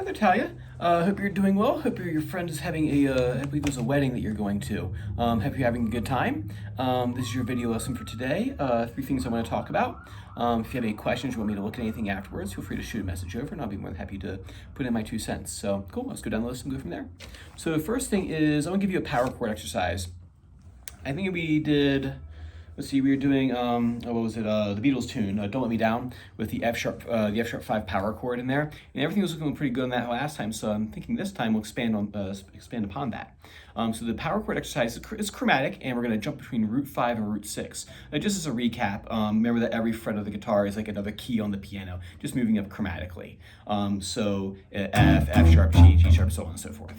Hi there, Talia. Hope you're doing well. Hope your friend is having I believe it was a wedding that you're going to. Hope you're having a good time. This is your video lesson for today. Three things I want to talk about. If you have any questions, you want me to look at anything afterwards, feel free to shoot a message over and I'll be more than happy to put in my 2 cents. So cool, let's go down the list and go from there. So the first thing is I'm gonna give you a power chord exercise. I think we did, let's see, we were doing, what was it, the Beatles tune, Don't Let Me Down, with the F sharp 5 power chord in there. And everything was looking pretty good on that last time, so I'm thinking this time we'll expand upon that. So the power chord exercise is chromatic, and we're gonna jump between root 5 and root 6. Just as a recap, remember that every fret of the guitar is like another key on the piano, just moving up chromatically. F sharp, G sharp, so on and so forth.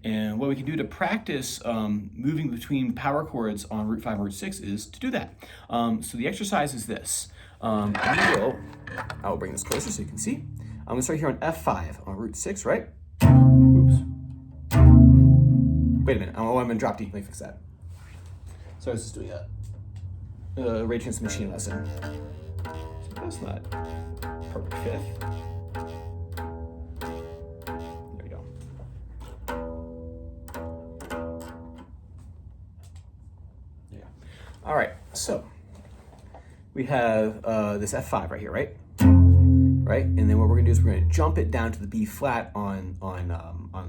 And what we can do to practice moving between power chords on root 5 and root 6 is to do that. So the exercise is this. I will bring this closer so you can see. I'm gonna start here on F5 on root 6, right? Oops. Wait a minute, I'm gonna drop D, let me fix that. So I was just doing a Rage Against the Machine lesson. So that's not perfect fifth. There we go. Yeah. All right, so we have this F5 right here, right? Right, and then what we're gonna do is we're gonna jump it down to the B flat on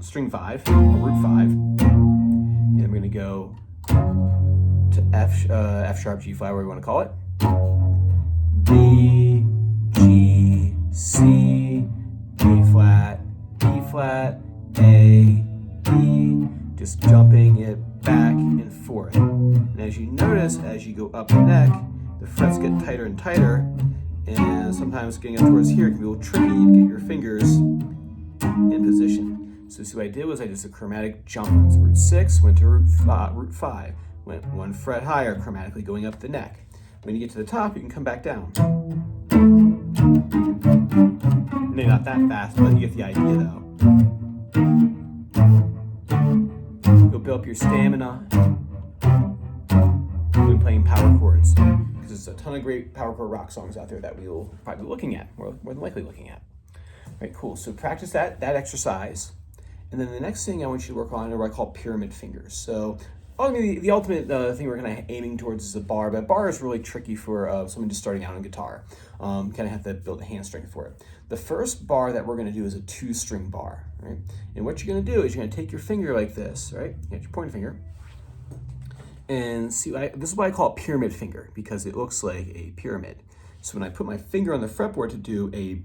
string 5, or root 5, and we're gonna go to F sharp, G flat, whatever you want to call it. B, G, C, B flat, A, E, just jumping it back and forth. And as you notice, as you go up the neck, the frets get tighter and tighter, and sometimes getting up towards here can be a little tricky to get your fingers in position. So see what I did was I did a chromatic jump on root 6, went to root 5, went one fret higher, chromatically going up the neck. When you get to the top, you can come back down. Maybe not that fast, but you get the idea though. You'll build up your stamina when playing power chords, because there's a ton of great power chord rock songs out there that we will probably be looking at, more than likely looking at. All right, cool. So practice that exercise. And then the next thing I want you to work on are what I call pyramid fingers. So ultimately, the ultimate thing we're kind of aiming towards is a bar, but a bar is really tricky for someone just starting out on guitar. Kind of have to build a hand strength for it. The first bar that we're going to do is a 2-string bar, right? And what you're going to do is you're going to take your finger like this, right? You got your pointer finger. And see, this is why I call it pyramid finger, because it looks like a pyramid. So when I put my finger on the fretboard to do a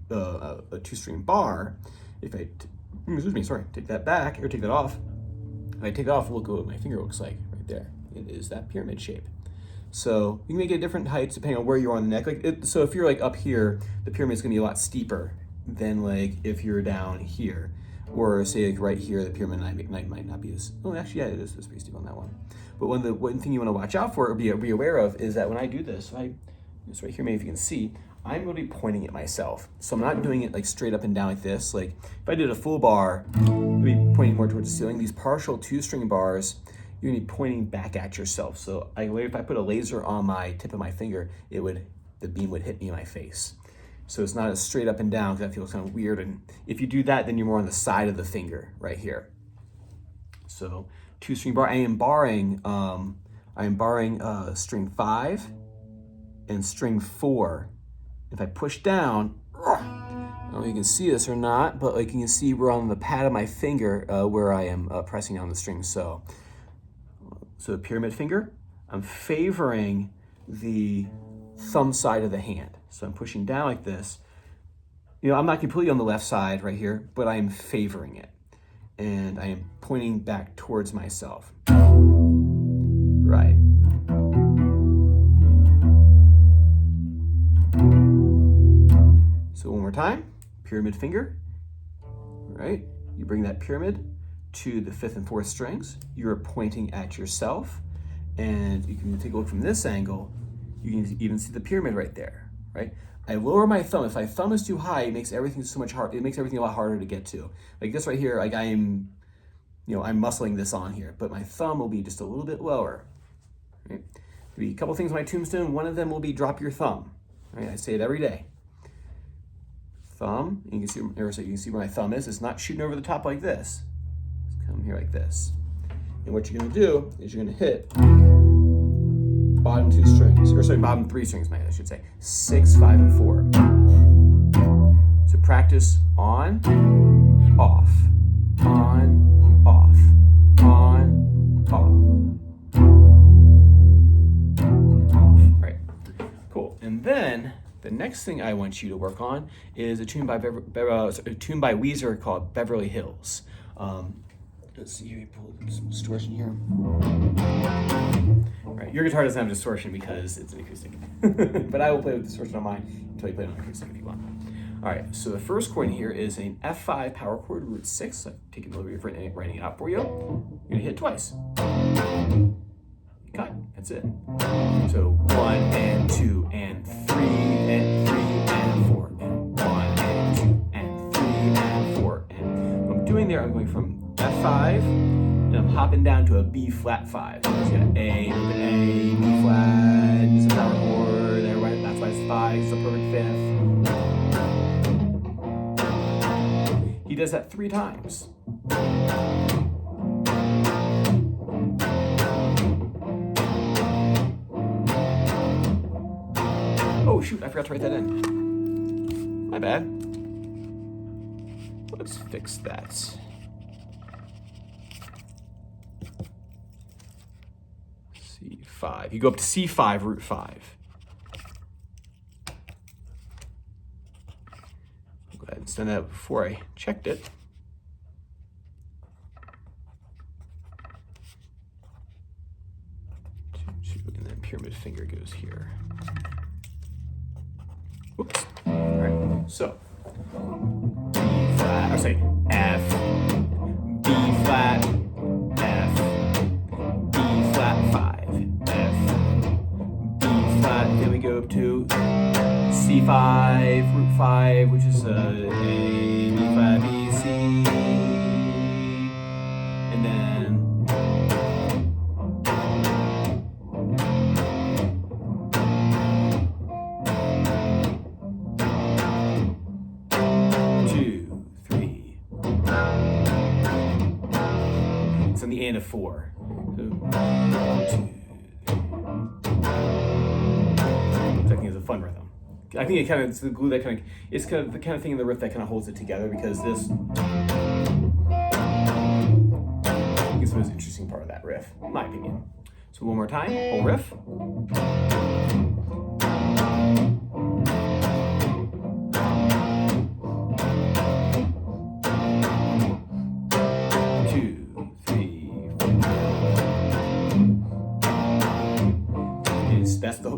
2-string bar, if I take that back, or take that off, if I take it off, look what my finger looks like right there. It is that pyramid shape. So you can make it different heights depending on where you're on the neck. So if you're like up here, the pyramid is gonna be a lot steeper than like if you're down here. Or say like right here, the pyramid might not be as, oh actually yeah, it is pretty steep on that one. But one thing you wanna watch out for or be aware of is that when I do this, this right here, maybe if you can see, I'm going to be pointing at myself. So I'm not doing it like straight up and down like this. Like if I did a full bar, I'd be pointing more towards the ceiling. These partial 2-string bars, you're going to be pointing back at yourself. So if I put a laser on my tip of my finger, the beam would hit me in my face. So it's not as straight up and down because that feels kind of weird. And if you do that, then you're more on the side of the finger right here. So 2-string bar, I am barring string 5 and string 4. If I push down, I don't know if you can see this or not, but like you can see we're on the pad of my finger where I am pressing on the string. So the pyramid finger, I'm favoring the thumb side of the hand. So I'm pushing down like this. You know, I'm not completely on the left side right here, but I am favoring it. And I am pointing back towards myself. Right. So one more time, pyramid finger, right? You bring that pyramid to the 5th and 4th strings. You're pointing at yourself, and you can take a look from this angle. You can even see the pyramid right there, right? I lower my thumb. If my thumb is too high, it makes everything so much hard. It makes everything a lot harder to get to. Like this right here, like I'm muscling this on here, but my thumb will be just a little bit lower. Right? There'll be a couple things on my tombstone. One of them will be drop your thumb. Right? I say it every day. thumb. And you can see, so you can see where my thumb is. It's not shooting over the top like this. It's come here like this. And what you're going to do is you're going to hit bottom 2 strings, or sorry, bottom 3 strings, I should say, 6, 5, and 4. So practice on, off, on, off, on, off, right? Cool. And then the next thing I want you to work on is a tune by Weezer called Beverly Hills. Let's see, you pull some distortion here. Right, your guitar doesn't have distortion because it's an acoustic, but I will play with distortion on mine until you play it on acoustic if you want. All right, so the first chord in here is an F5 power chord, root 6. I've taken a little bit of writing it out for you. You're gonna hit twice. Cut. That's it. So 1 and 2 and 3 and 3 and 4 and 1 and 2 and 3 and 4. And what I'm doing there, I'm going from F5 and I'm hopping down to a B flat 5. So it's got A, B flat, it's a power chord. That's why it's 5. It's a perfect 5th. He does that 3 times. Oh shoot, I forgot to write that in. My bad. Let's fix that. C5. You go up to C5, root 5. I'll go ahead and send that before I checked it. And then pyramid finger goes here. Oops. All right. So B flat, or say F, B flat, F, B flat 5, F, B flat. Then we go up to C5, root 5, which is A, B flat, B, C, and then 4. So, 2. Which I think is a fun rhythm. I think it's the glue that it's kind of the kind of thing in the riff that kind of holds it together, because this is the most interesting part of that riff, in my opinion. So one more time, whole riff. 2, 3, 4.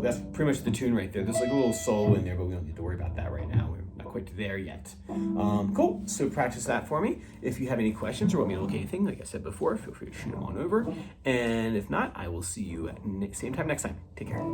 That's pretty much the tune right there. There's like a little solo in there, but we don't need to worry about that right now. We're not quite there yet. Cool. So practice that for me. If you have any questions or want me to look at anything, like I said before, feel free to shoot them on over. And if not, I will see you at same time next time. Take care.